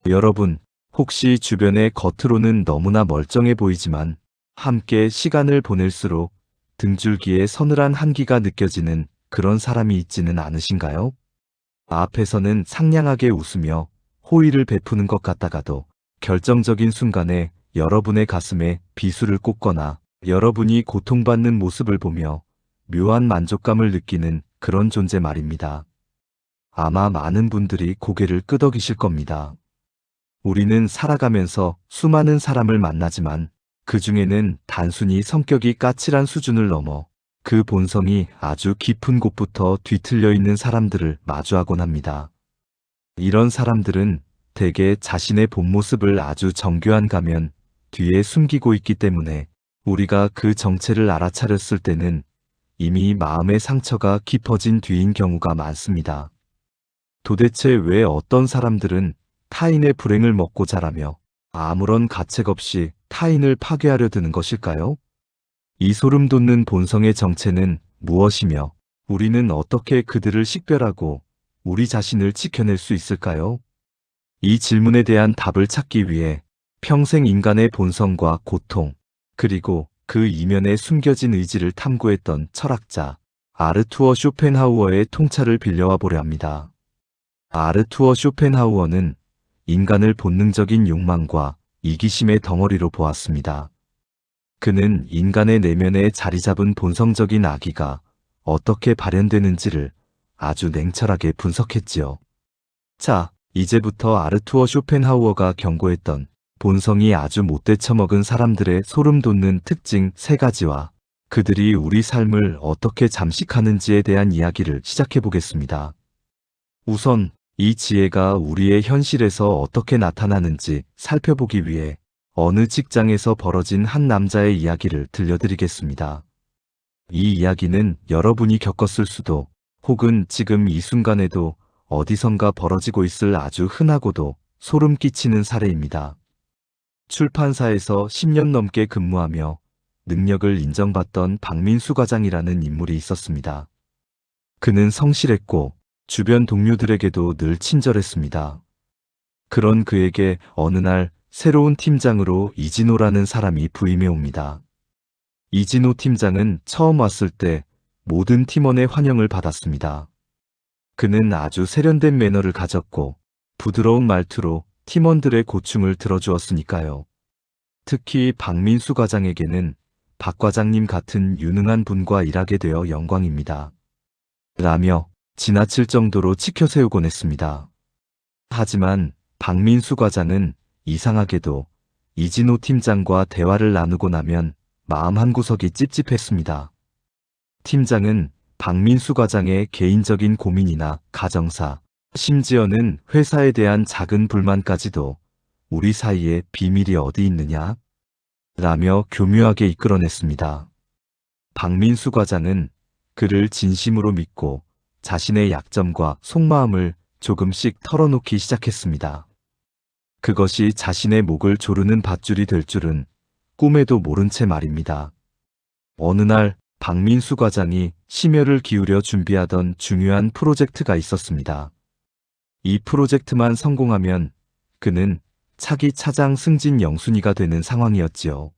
여러분, 혹시 주변에 겉으로는 너무나 멀쩡해 보이지만 함께 시간을 보낼수록 등줄기에 서늘한 한기가 느껴지는 그런 사람이 있지는 않으신가요? 앞에서는 상냥하게 웃으며 호의를 베푸는 것 같다가도 결정적인 순간에 여러분의 가슴에 비수를 꽂거나 여러분이 고통받는 모습을 보며 묘한 만족감을 느끼는 그런 존재 말입니다. 아마 많은 분들이 고개를 끄덕이실 겁니다. 우리는 살아가면서 수많은 사람을 만나지만 그 중에는 단순히 성격이 까칠한 수준을 넘어 그 본성이 아주 깊은 곳부터 뒤틀려 있는 사람들을 마주하곤 합니다. 이런 사람들은 대개 자신의 본 모습을 아주 정교한 가면 뒤에 숨기고 있기 때문에 우리가 그 정체를 알아차렸을 때는 이미 마음의 상처가 깊어진 뒤인 경우가 많습니다. 도대체 왜 어떤 사람들은 타인의 불행을 먹고 자라며 아무런 가책 없이 타인을 파괴하려 드는 것일까요? 이 소름 돋는 본성의 정체는 무엇이며 우리는 어떻게 그들을 식별하고 우리 자신을 지켜낼 수 있을까요? 이 질문에 대한 답을 찾기 위해 평생 인간의 본성과 고통, 그리고 그 이면에 숨겨진 의지를 탐구했던 철학자 아르투어 쇼펜하우어의 통찰을 빌려와 보려 합니다. 아르투어 쇼펜하우어는 인간을 본능적인 욕망과 이기심의 덩어리로 보았습니다. 그는 인간의 내면에 자리 잡은 본성적인 악의가 어떻게 발현되는지를 아주 냉철하게 분석했지요. 자, 이제부터 아르투어 쇼펜하우어가 경고했던 본성이 아주 못돼 처먹은 사람들의 소름 돋는 특징 3가지와 그들이 우리 삶을 어떻게 잠식하는지에 대한 이야기를 시작해 보겠습니다. 우선 이 지혜가 우리의 현실에서 어떻게 나타나는지 살펴보기 위해 어느 직장에서 벌어진 한 남자의 이야기를 들려드리겠습니다. 이 이야기는 여러분이 겪었을 수도 혹은 지금 이 순간에도 어디선가 벌어지고 있을 아주 흔하고도 소름 끼치는 사례입니다. 출판사에서 10년 넘게 근무하며 능력을 인정받던 박민수 과장이라는 인물이 있었습니다. 그는 성실했고 주변 동료들에게도 늘 친절했습니다. 그런 그에게 어느 날 새로운 팀장으로 이진호라는 사람이 부임해 옵니다. 이진호 팀장은 처음 왔을 때 모든 팀원의 환영을 받았습니다. 그는 아주 세련된 매너를 가졌고 부드러운 말투로 팀원들의 고충을 들어주었으니까요. 특히 박민수 과장에게는 박 과장님 같은 유능한 분과 일하게 되어 영광입니다. 라며 지나칠 정도로 치켜세우곤 했습니다. 하지만 박민수 과장은 이상하게도 이진호 팀장과 대화를 나누고 나면 마음 한구석이 찝찝했습니다. 팀장은 박민수 과장의 개인적인 고민이나 가정사, 심지어는 회사에 대한 작은 불만까지도 우리 사이에 비밀이 어디 있느냐? 라며 교묘하게 이끌어냈습니다. 박민수 과장은 그를 진심으로 믿고 자신의 약점과 속마음을 조금씩 털어놓기 시작했습니다. 그것이 자신의 목을 조르는 밧줄이 될 줄은 꿈에도 모른 채 말입니다. 어느 날 박민수 과장이 심혈을 기울여 준비하던 중요한 프로젝트가 있었습니다. 이 프로젝트만 성공하면 그는 차기 차장 승진 영순위가 되는 상황이었지요.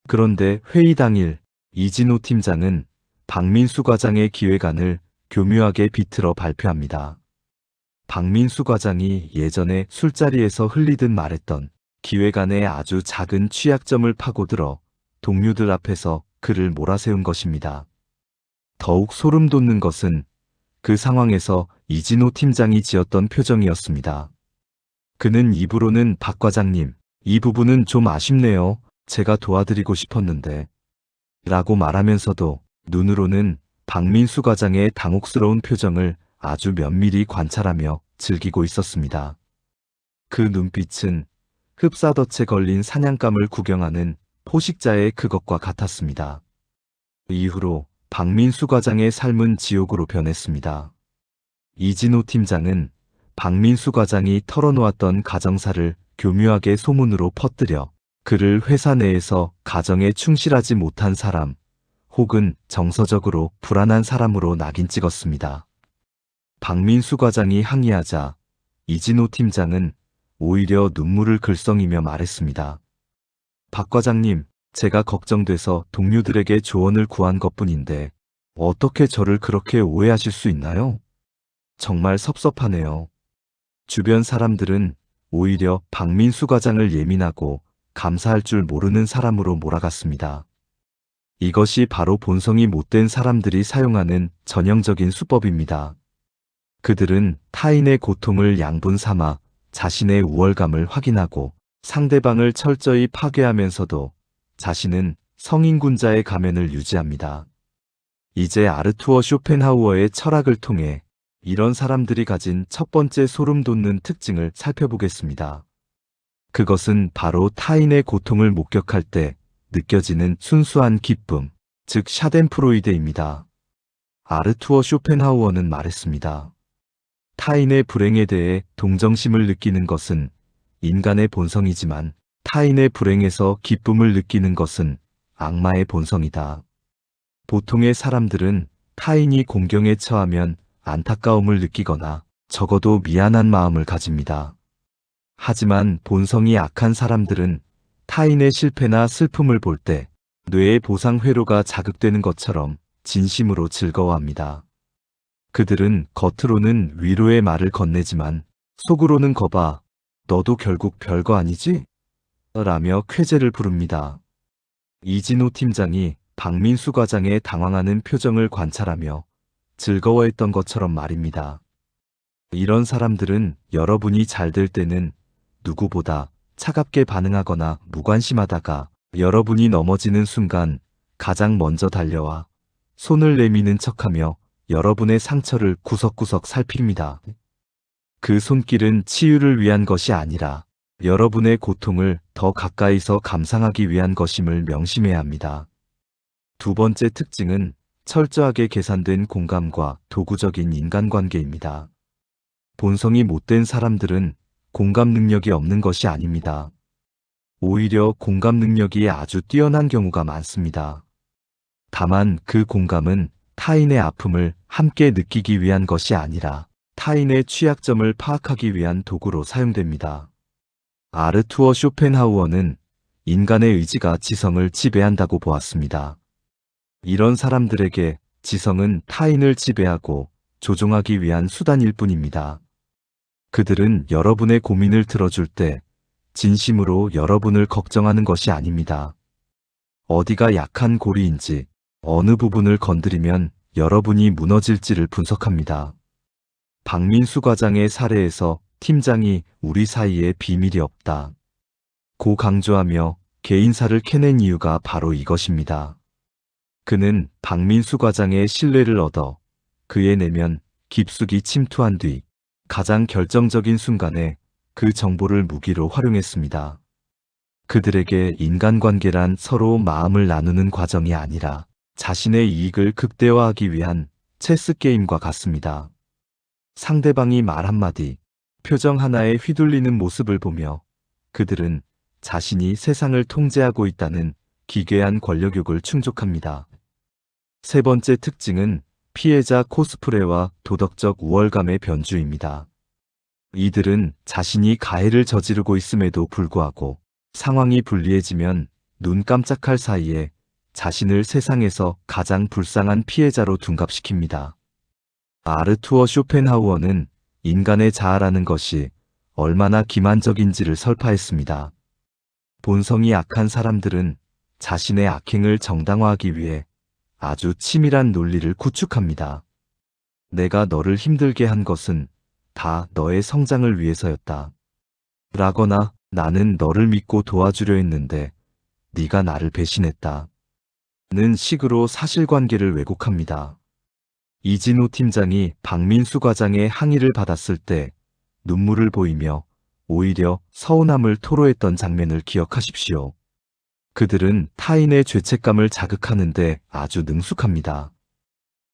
그런데 회의 당일 이진호 팀장은 박민수 과장의 기획안을 교묘하게 비틀어 발표합니다. 박민수 과장이 예전에 술자리에서 흘리듯 말했던 기획안의 아주 작은 취약점을 파고들어 동료들 앞에서 그를 몰아세운 것입니다. 더욱 소름 돋는 것은 그 상황에서 이진호 팀장이 지었던 표정이었습니다. 그는 입으로는 박 과장님, 이 부분은 좀 아쉽네요. 제가 도와드리고 싶었는데. 라고 말하면서도 눈으로는 박민수 과장의 당혹스러운 표정을 아주 면밀히 관찰하며 즐기고 있었습니다. 그 눈빛은 흡사덫에 걸린 사냥감을 구경하는 포식자의 그것과 같았습니다. 이후로 박민수 과장의 삶은 지옥으로 변했습니다. 이진호 팀장은 박민수 과장이 털어놓았던 가정사를 교묘하게 소문으로 퍼뜨려 그를 회사 내에서 가정에 충실하지 못한 사람 혹은 정서적으로 불안한 사람으로 낙인 찍었습니다. 박민수 과장이 항의하자 이진호 팀장은 오히려 눈물을 글썽이며 말했습니다. 박 과장님, 제가 걱정돼서 동료들에게 조언을 구한 것뿐인데 어떻게 저를 그렇게 오해하실 수 있나요? 정말 섭섭하네요. 주변 사람들은 오히려 박민수 과장을 예민하고 감사할 줄 모르는 사람으로 몰아갔습니다. 이것이 바로 본성이 못된 사람들이 사용하는 전형적인 수법입니다. 그들은 타인의 고통을 양분 삼아 자신의 우월감을 확인하고 상대방을 철저히 파괴하면서도 자신은 성인군자의 가면을 유지합니다. 이제 아르투어 쇼펜하우어의 철학을 통해 이런 사람들이 가진 첫 번째 소름 돋는 특징을 살펴보겠습니다. 그것은 바로 타인의 고통을 목격할 때 느껴지는 순수한 기쁨, 즉 샤덴프로이데입니다. 아르투어 쇼펜하우어는 말했습니다. 타인의 불행에 대해 동정심을 느끼는 것은 인간의 본성이지만 타인의 불행에서 기쁨을 느끼는 것은 악마의 본성이다. 보통의 사람들은 타인이 공경에 처하면 안타까움을 느끼거나 적어도 미안한 마음을 가집니다. 하지만 본성이 악한 사람들은 타인의 실패나 슬픔을 볼 때 뇌의 보상 회로가 자극되는 것처럼 진심으로 즐거워합니다. 그들은 겉으로는 위로의 말을 건네지만 속으로는 거봐, 너도 결국 별거 아니지? 라며 쾌재를 부릅니다. 이진호 팀장이 박민수 과장의 당황하는 표정을 관찰하며 즐거워했던 것처럼 말입니다. 이런 사람들은 여러분이 잘 될 때는 누구보다 차갑게 반응하거나 무관심하다가 여러분이 넘어지는 순간 가장 먼저 달려와 손을 내미는 척하며 여러분의 상처를 구석구석 살핍니다. 그 손길은 치유를 위한 것이 아니라 여러분의 고통을 더 가까이서 감상하기 위한 것임을 명심해야 합니다. 두 번째 특징은 철저하게 계산된 공감과 도구적인 인간관계입니다. 본성이 못된 사람들은 공감 능력이 없는 것이 아닙니다. 오히려 공감 능력이 아주 뛰어난 경우가 많습니다. 다만 그 공감은 타인의 아픔을 함께 느끼기 위한 것이 아니라 타인의 취약점을 파악하기 위한 도구로 사용됩니다. 아르투어 쇼펜하우어는 인간의 의지가 지성을 지배한다고 보았습니다. 이런 사람들에게 지성은 타인을 지배하고 조종하기 위한 수단일 뿐입니다. 그들은 여러분의 고민을 들어줄 때 진심으로 여러분을 걱정하는 것이 아닙니다. 어디가 약한 고리인지, 어느 부분을 건드리면 여러분이 무너질지를 분석합니다. 박민수 과장의 사례에서 팀장이 우리 사이에 비밀이 없다 고 강조하며 개인사를 캐낸 이유가 바로 이것입니다. 그는 박민수 과장의 신뢰를 얻어 그의 내면 깊숙이 침투한 뒤 가장 결정적인 순간에 그 정보를 무기로 활용했습니다. 그들에게 인간관계란 서로 마음을 나누는 과정이 아니라 자신의 이익을 극대화하기 위한 체스게임과 같습니다. 상대방이 말 한마디, 표정 하나에 휘둘리는 모습을 보며 그들은 자신이 세상을 통제하고 있다는 기괴한 권력욕을 충족합니다. 세 번째 특징은 피해자 코스프레와 도덕적 우월감의 변주입니다. 이들은 자신이 가해를 저지르고 있음에도 불구하고 상황이 불리해지면 눈 깜짝할 사이에 자신을 세상에서 가장 불쌍한 피해자로 둔갑시킵니다. 아르투어 쇼펜하우어는 인간의 자아라는 것이 얼마나 기만적인지를 설파했습니다. 본성이 악한 사람들은 자신의 악행을 정당화하기 위해 아주 치밀한 논리를 구축합니다. 내가 너를 힘들게 한 것은 다 너의 성장을 위해서였다. 라거나 나는 너를 믿고 도와주려 했는데 네가 나를 배신했다. 는 식으로 사실관계를 왜곡합니다. 이진호 팀장이 박민수 과장의 항의를 받았을 때 눈물을 보이며 오히려 서운함을 토로했던 장면을 기억하십시오. 그들은 타인의 죄책감을 자극하는데 아주 능숙합니다.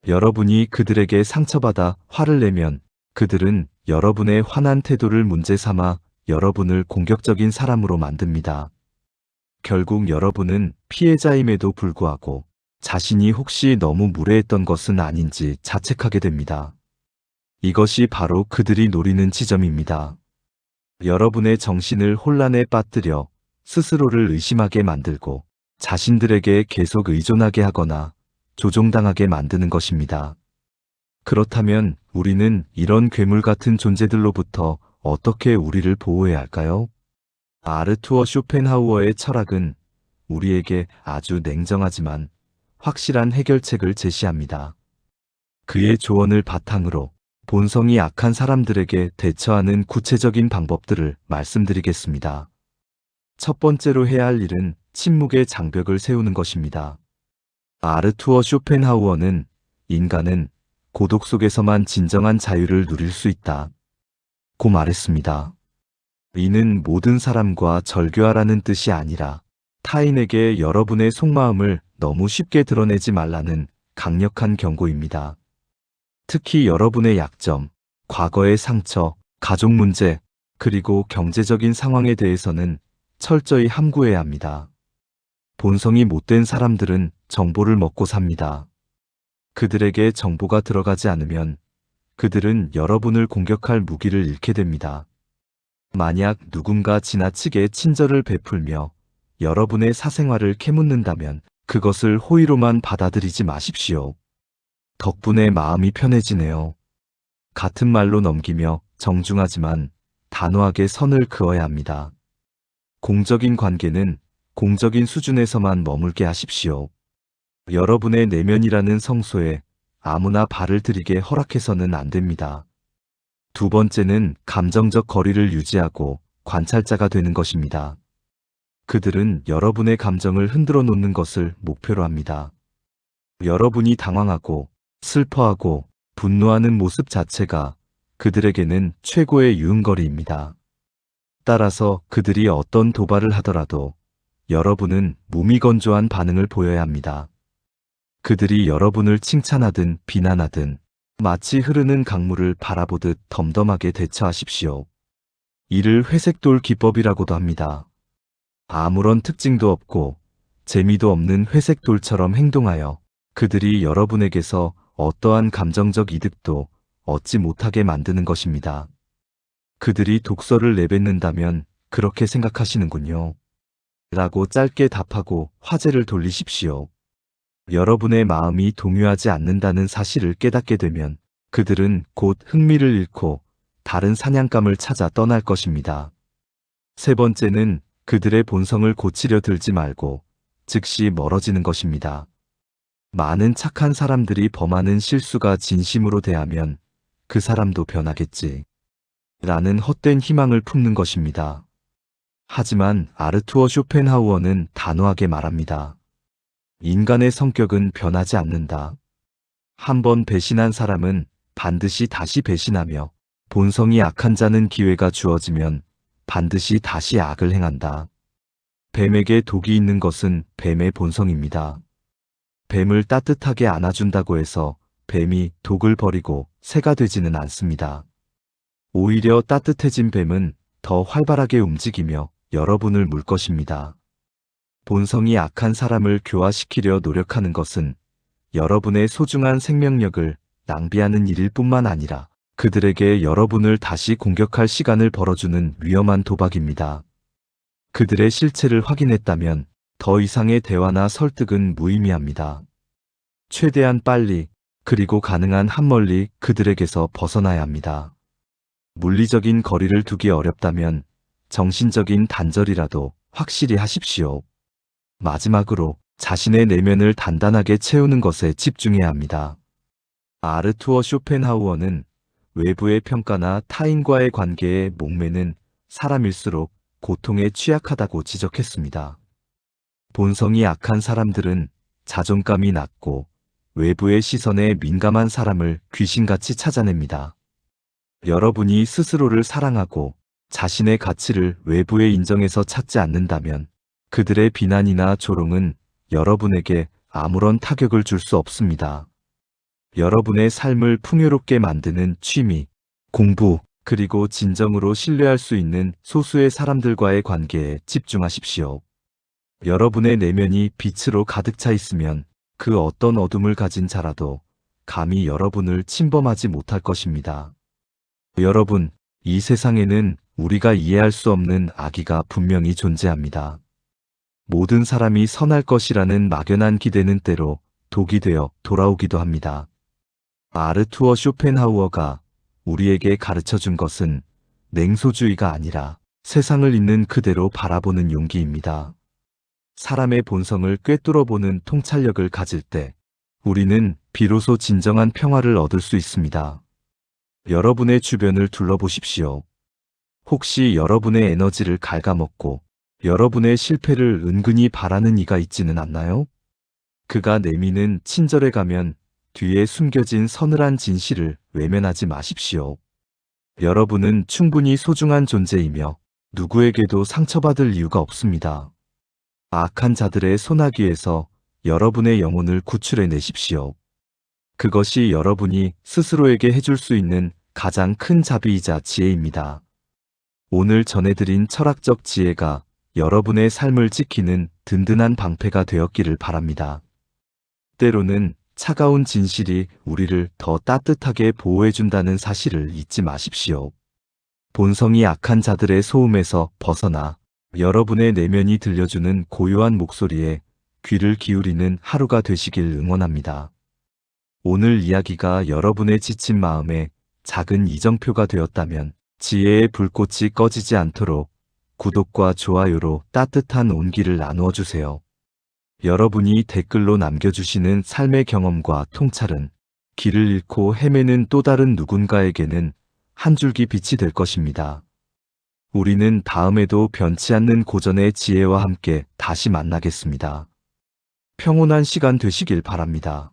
여러분이 그들에게 상처받아 화를 내면 그들은 여러분의 화난 태도를 문제 삼아 여러분을 공격적인 사람으로 만듭니다. 결국 여러분은 피해자임에도 불구하고 자신이 혹시 너무 무례했던 것은 아닌지 자책하게 됩니다. 이것이 바로 그들이 노리는 지점입니다. 여러분의 정신을 혼란에 빠뜨려 스스로를 의심하게 만들고 자신들에게 계속 의존하게 하거나 조종당하게 만드는 것입니다. 그렇다면 우리는 이런 괴물 같은 존재들로부터 어떻게 우리를 보호해야 할까요? 아르투어 쇼펜하우어의 철학은 우리에게 아주 냉정하지만 확실한 해결책을 제시합니다. 그의 조언을 바탕으로 본성이 악한 사람들에게 대처하는 구체적인 방법들을 말씀드리겠습니다. 첫 번째로 해야 할 일은 침묵의 장벽을 세우는 것입니다. 아르투어 쇼펜하우어는 인간은 고독 속에서만 진정한 자유를 누릴 수 있다 고 말했습니다. 이는 모든 사람과 절교하라는 뜻이 아니라 타인에게 여러분의 속마음을 너무 쉽게 드러내지 말라는 강력한 경고입니다. 특히 여러분의 약점, 과거의 상처, 가족 문제, 그리고 경제적인 상황에 대해서는 철저히 함구해야 합니다. 본성이 못된 사람들은 정보를 먹고 삽니다. 그들에게 정보가 들어가지 않으면 그들은 여러분을 공격할 무기를 잃게 됩니다. 만약 누군가 지나치게 친절을 베풀며 여러분의 사생활을 캐묻는다면 그것을 호의로만 받아들이지 마십시오. 덕분에 마음이 편해지네요. 같은 말로 넘기며 정중하지만 단호하게 선을 그어야 합니다. 공적인 관계는 공적인 수준에서만 머물게 하십시오. 여러분의 내면이라는 성소에 아무나 발을 들이게 허락해서는 안 됩니다. 두 번째는 감정적 거리를 유지하고 관찰자가 되는 것입니다. 그들은 여러분의 감정을 흔들어 놓는 것을 목표로 합니다. 여러분이 당황하고 슬퍼하고 분노하는 모습 자체가 그들에게는 최고의 유흥거리입니다. 따라서 그들이 어떤 도발을 하더라도 여러분은 무미건조한 반응을 보여야 합니다. 그들이 여러분을 칭찬하든 비난하든 마치 흐르는 강물을 바라보듯 덤덤하게 대처하십시오. 이를 회색돌 기법이라고도 합니다. 아무런 특징도 없고 재미도 없는 회색돌처럼 행동하여 그들이 여러분에게서 어떠한 감정적 이득도 얻지 못하게 만드는 것입니다. 그들이 독서를 내뱉는다면 그렇게 생각하시는군요. 라고 짧게 답하고 화제를 돌리십시오. 여러분의 마음이 동요하지 않는다는 사실을 깨닫게 되면 그들은 곧 흥미를 잃고 다른 사냥감을 찾아 떠날 것입니다. 세 번째는 그들의 본성을 고치려 들지 말고 즉시 멀어지는 것입니다. 많은 착한 사람들이 범하는 실수가 진심으로 대하면 그 사람도 변하겠지 라는 헛된 희망을 품는 것입니다. 하지만 아르투어 쇼펜하우어는 단호하게 말합니다. 인간의 성격은 변하지 않는다. 한번 배신한 사람은 반드시 다시 배신하며 본성이 악한 자는 기회가 주어지면 반드시 다시 악을 행한다. 뱀에게 독이 있는 것은 뱀의 본성입니다. 뱀을 따뜻하게 안아준다고 해서 뱀이 독을 버리고 새가 되지는 않습니다. 오히려 따뜻해진 뱀은 더 활발하게 움직이며 여러분을 물 것입니다. 본성이 악한 사람을 교화시키려 노력하는 것은 여러분의 소중한 생명력을 낭비하는 일일 뿐만 아니라 그들에게 여러분을 다시 공격할 시간을 벌어주는 위험한 도박입니다. 그들의 실체를 확인했다면 더 이상의 대화나 설득은 무의미합니다. 최대한 빨리 그리고 가능한 한 멀리 그들에게서 벗어나야 합니다. 물리적인 거리를 두기 어렵다면 정신적인 단절이라도 확실히 하십시오. 마지막으로 자신의 내면을 단단하게 채우는 것에 집중해야 합니다. 아르투어 쇼펜하우어는 외부의 평가나 타인과의 관계에 목매는 사람일수록 고통에 취약하다고 지적했습니다. 본성이 악한 사람들은 자존감이 낮고 외부의 시선에 민감한 사람을 귀신같이 찾아냅니다. 여러분이 스스로를 사랑하고 자신의 가치를 외부의 인정에서 찾지 않는다면 그들의 비난이나 조롱은 여러분에게 아무런 타격을 줄 수 없습니다. 여러분의 삶을 풍요롭게 만드는 취미, 공부, 그리고 진정으로 신뢰할 수 있는 소수의 사람들과의 관계에 집중하십시오. 여러분의 내면이 빛으로 가득 차 있으면 그 어떤 어둠을 가진 자라도 감히 여러분을 침범하지 못할 것입니다. 여러분, 이 세상에는 우리가 이해할 수 없는 악의가 분명히 존재합니다. 모든 사람이 선할 것이라는 막연한 기대는 때로 독이 되어 돌아오기도 합니다. 아르투어 쇼펜하우어가 우리에게 가르쳐 준 것은 냉소주의가 아니라 세상을 있는 그대로 바라보는 용기입니다. 사람의 본성을 꿰뚫어보는 통찰력을 가질 때 우리는 비로소 진정한 평화를 얻을 수 있습니다. 여러분의 주변을 둘러보십시오. 혹시 여러분의 에너지를 갉아먹고 여러분의 실패를 은근히 바라는 이가 있지는 않나요? 그가 내미는 친절에 가면 뒤에 숨겨진 서늘한 진실을 외면하지 마십시오. 여러분은 충분히 소중한 존재이며 누구에게도 상처받을 이유가 없습니다. 악한 자들의 소나기에서 여러분의 영혼을 구출해 내십시오. 그것이 여러분이 스스로에게 해줄 수 있는 가장 큰 자비이자 지혜입니다. 오늘 전해드린 철학적 지혜가 여러분의 삶을 지키는 든든한 방패가 되었기를 바랍니다. 때로는 차가운 진실이 우리를 더 따뜻하게 보호해준다는 사실을 잊지 마십시오. 본성이 악한 자들의 소음에서 벗어나 여러분의 내면이 들려주는 고요한 목소리에 귀를 기울이는 하루가 되시길 응원합니다. 오늘 이야기가 여러분의 지친 마음에 작은 이정표가 되었다면 지혜의 불꽃이 꺼지지 않도록 구독과 좋아요로 따뜻한 온기를 나누어 주세요. 여러분이 댓글로 남겨주시는 삶의 경험과 통찰은 길을 잃고 헤매는 또 다른 누군가에게는 한 줄기 빛이 될 것입니다. 우리는 다음에도 변치 않는 고전의 지혜와 함께 다시 만나겠습니다. 평온한 시간 되시길 바랍니다.